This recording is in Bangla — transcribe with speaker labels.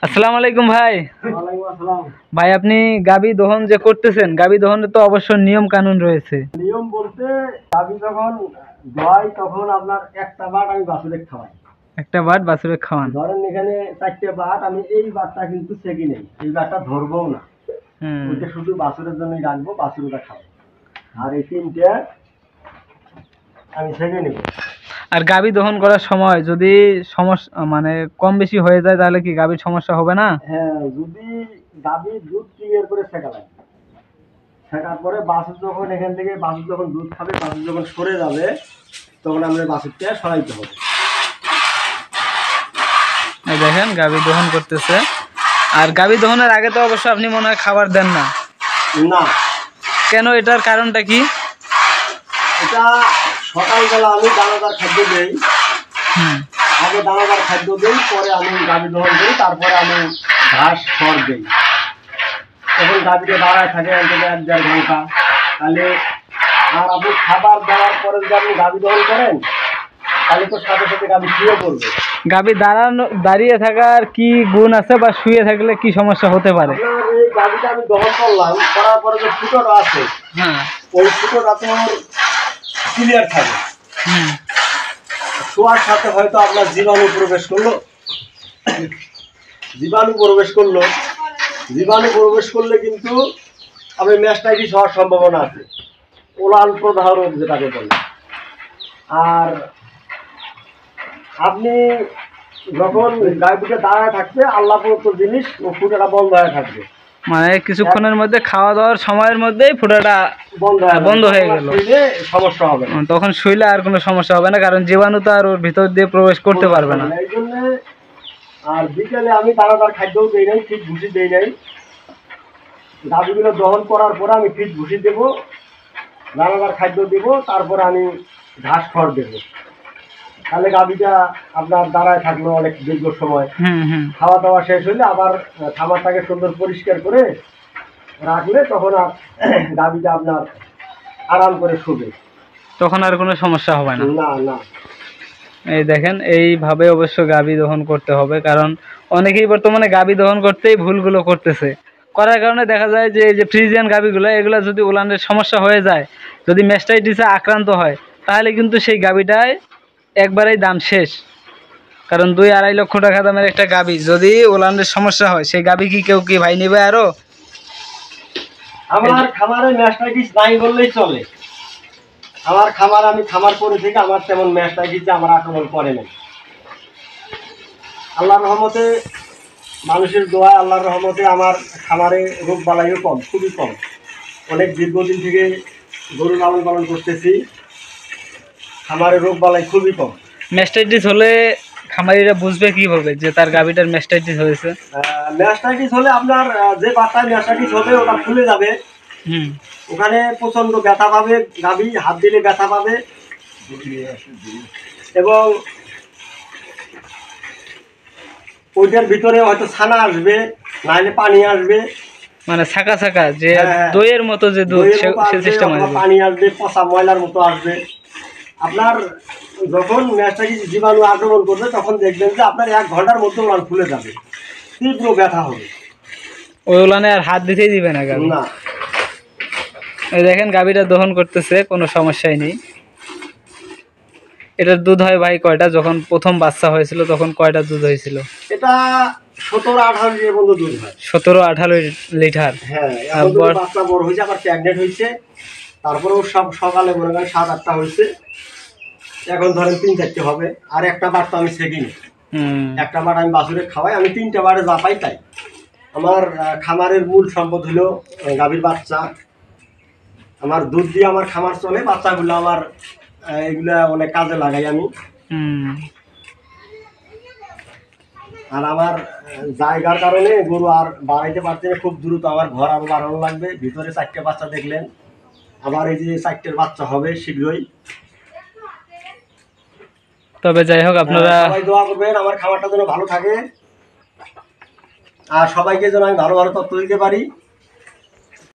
Speaker 1: আসসালামু আলাইকুম ভাই।
Speaker 2: ওয়ালাইকুম আসসালাম।
Speaker 1: ভাই আপনি গাবি দহন যে করতেছেন, গাবি দহনের তো অবশ্য নিয়ম কানুন রয়েছে।
Speaker 2: নিয়ম বলতে গাভী যখন দোয়াই তখন আপনার একটা বাট আমি বাছুরে খাওয়াই।
Speaker 1: একটা বাট বাছুরে খাওয়ান।
Speaker 2: ধরেন এখানে 4টে বাট, আমি এই বাটটা কিন্তু সেকি নেই, এই বাটটা ধরবও না,
Speaker 1: হুম।
Speaker 2: ওইটা শুধু বাছুরের জন্যই রাখবো, বাছুরটা খাবো। আর এই 3টে আমি সেকে নেব।
Speaker 1: আর গাবি দহন করার সময় যদি সমস্যা মানে কম বেশি হয়ে যায় তাহলে কি গাবির সমস্যা হবে না?
Speaker 2: হ্যাঁ, যদি গাভীর দুধ ক্লিয়ার করে সেকা লাগে, সেকার পরে বাছুর যখন এখান থেকে বাছুর যখন দুধ খাবে, বাছুর যখন সরে যাবে তখন আমাদের বাছুরটা সরাইতে হবে।
Speaker 1: এই দেখেন গাবি দহন করতেছে। আর গাবি দহনের আগে তো অবশ্য আপনি মনে হয় খাবার দেন না।
Speaker 2: না,
Speaker 1: কেন, এটার কারণটা কি?
Speaker 2: এটা সকালবেলা আমি দানাদার খাদ্য দেই।
Speaker 1: হুম।
Speaker 2: আগে দানাদার খাদ্য দিই, পরে আমি গাভী দহন করি, তারপরে আমি ঘাস খড় দিই। তখন গাভীটা দাঁড়ায় থাকে অন্তত 1-1.5 ঘন্টা। তাহলে আর আপনি খাবার দেওয়ার পরে যদি আপনি গাভী দহন করেন তাহলে তো সাথে সাথে গাভী শুয়ে পড়বে।
Speaker 1: গাবি দাঁড়িয়ে থাকার কি গুণ আছে বা শুয়ে থাকলে কি সমস্যা হতে পারে?
Speaker 2: আপনার এই গাভীটা আমি দহন করলাম, করার পরে যে ফুটোটা আছে,
Speaker 1: হ্যাঁ।
Speaker 2: ওই ফুটোটা তো ক্লিয়ার থাকে।
Speaker 1: হুম।
Speaker 2: শোয়ার সাথে হয়তো আপনার জীবাণু প্রবেশ করলো, জীবাণু প্রবেশ করলো, জীবাণু প্রবেশ করলে কিন্তু আমি ম্যাস্টাইটিস হওয়ার সম্ভাবনা আছে, ওলান প্রদাহ রোগ যেটাকে বলে। আর আপনি যখন গাড়িটিকে দাঁড়ায় থাকবে, আল্লাহ প্রদত্ত জিনিস, ও ফুটাটা বন্ধ হয়ে থাকবে,
Speaker 1: মানে কিছুক্ষণের মধ্যে খাওয়া দাওয়ার সময়ের মধ্যেই ফুটাটা বন্ধ হয়ে গেল,
Speaker 2: সমস্যা হবে না।
Speaker 1: তখন শুইলে আর কোনো সমস্যা হবে না, কারণ জীবাণু তো আর ওর ভিতর দিয়ে প্রবেশ করতে পারবে না।
Speaker 2: এই জন্য। আর বিকেলে আমি দানাদার খাদ্যও দিই নাই, ঠিক ভুসি দিই নাই। গাভীগুলো দহন করার পরে আমি ফিট ভুসি দেবো, দানাদার খাদ্য দেবো, তারপরে আমি ঘাস খড় দেবো। তাহলে গাভীটা আপনার দাঁড়ায় থাকলো অনেক দীর্ঘ সময়। খাওয়া দাওয়া শেষ হলে আবার খাবারটাকে সুন্দর পরিষ্কার করে রাখলে তখন আর গাভীটা আপনার আরাম করে শুবে,
Speaker 1: তখন আর কোনো সমস্যা হবে না।
Speaker 2: না না।
Speaker 1: এই দেখেন, এইভাবে অবশ্য গাভী দহন করতে হবে, কারণ অনেকেই বর্তমানে গাভী দহন করতেই ভুলগুলো করতেছে। করার কারণে দেখা যায় যে এই যে ফ্রিজিয়ান গাভীগুলো, এগুলো যদি উলানের সমস্যা হয়ে যায়, যদি ম্যাস্টাইটিসে আক্রান্ত হয়, তাহলে কিন্তু সেই গাভীটায় একবারেই দাম শেষ। কারণ 2-2.5 লক্ষ টাকা দামের একটা গাভী যদি উলানের সমস্যা হয়, সেই গাভী কি কেউ কি ভাই নেবে আরো?
Speaker 2: আমার খামারে ম্যাস্টাইটিস নাই বললেই চলে। আমার খামার, আমি খামার করে থেকে আমার তেমন ম্যাস্টাইটিস আমার আক্রমণ করে নাই। আল্লাহর রহমতে, মানুষের দোয়ায়, আল্লাহর রহমতে আমার খামারে রোগ বালাইও কম, খুবই কম। অনেক দীর্ঘদিন থেকে গরু লালন পালন করতেছি, খামারে রোগ বালাই খুবই কম।
Speaker 1: ম্যাস্টাইটিস হলে খামারিরা বুঝবে কিভাবে যে তার গাভীটার ম্যাস্টাইটিস হয়েছে?
Speaker 2: ম্যাস্টাইটিস হলে আপনার যে বাচ্চায় ম্যাস্টাইটিস হবে ওটা ফুলে যাবে, ওখানে প্রচন্ড ব্যথা পাবে, গাভী হাত দিলে ব্যথা পাবে, এবং ওইটার ভিতরে হয়তো ছানা আসবে, নাহলে পানি আসবে,
Speaker 1: মানে ছাকা ছাকা যে দইয়ের মতো যে দুধ, সে সিস্টেম আসবে,
Speaker 2: পানি আসবে, পচা ময়লার মতো আসবে। আপনার যখন ম্যাস্টাইটিস জীবাণু আক্রমণ করবে তখন দেখবেন যে আপনার 1 ঘন্টার মধ্যে উলান ফুলে যাবে, তীব্র ব্যথা হবে,
Speaker 1: ওই উলানে আর হাত দিতেই দিবে না গাভী।
Speaker 2: না।
Speaker 1: এই দেখেন গাভীটা দহন করতেছে, কোনো সমস্যাই নেই। এটার দুধ হয় ভাই কয়টা? যখন প্রথম বাচ্চা হয়েছিল তখন কয়টা দুধ হয়েছিল?
Speaker 2: এটা 17-18 লিটার পর্যন্ত দুধ হয়।
Speaker 1: 17-18 লিটার।
Speaker 2: হ্যাঁ, এখন তো বাচ্চা বড় হয়েছে, আবার প্রেগনেন্ট হয়েছে, তারপরেও সব সকালে মনে করেন 7-8টা হয়েছে, এখন ধরেন 3-4টে হবে। আর একটা বার তো আমি সেকিনি, একটা বার আমি বাছুরে খাওয়াই, আমি 3টে বারে যা পাই তাই। আমার খামারের মূল সম্পদ হলো গাভীর বাচ্চা। আমার দুধ দিয়ে আমার খামার চলে, বাচ্চাগুলো আমার এগুলা অনেক কাজে লাগাই আমি। আর আমার জায়গার কারণে গরু আর বাড়াইতে পারছি না, খুব দ্রুত আমার ঘর আরো বাড়ানো লাগবে। ভিতরে 4টে বাচ্চা দেখলেন, আবার এই যে 4টের বাচ্চা হবে শীঘ্রই।
Speaker 1: তবে যাই হোক, আপনারা
Speaker 2: সবাই দোয়া করবেন আমার খামারটা যেন ভালো থাকে, আর সবাইকে যেন আমি ভালো ভালো তথ্য দিতে পারি।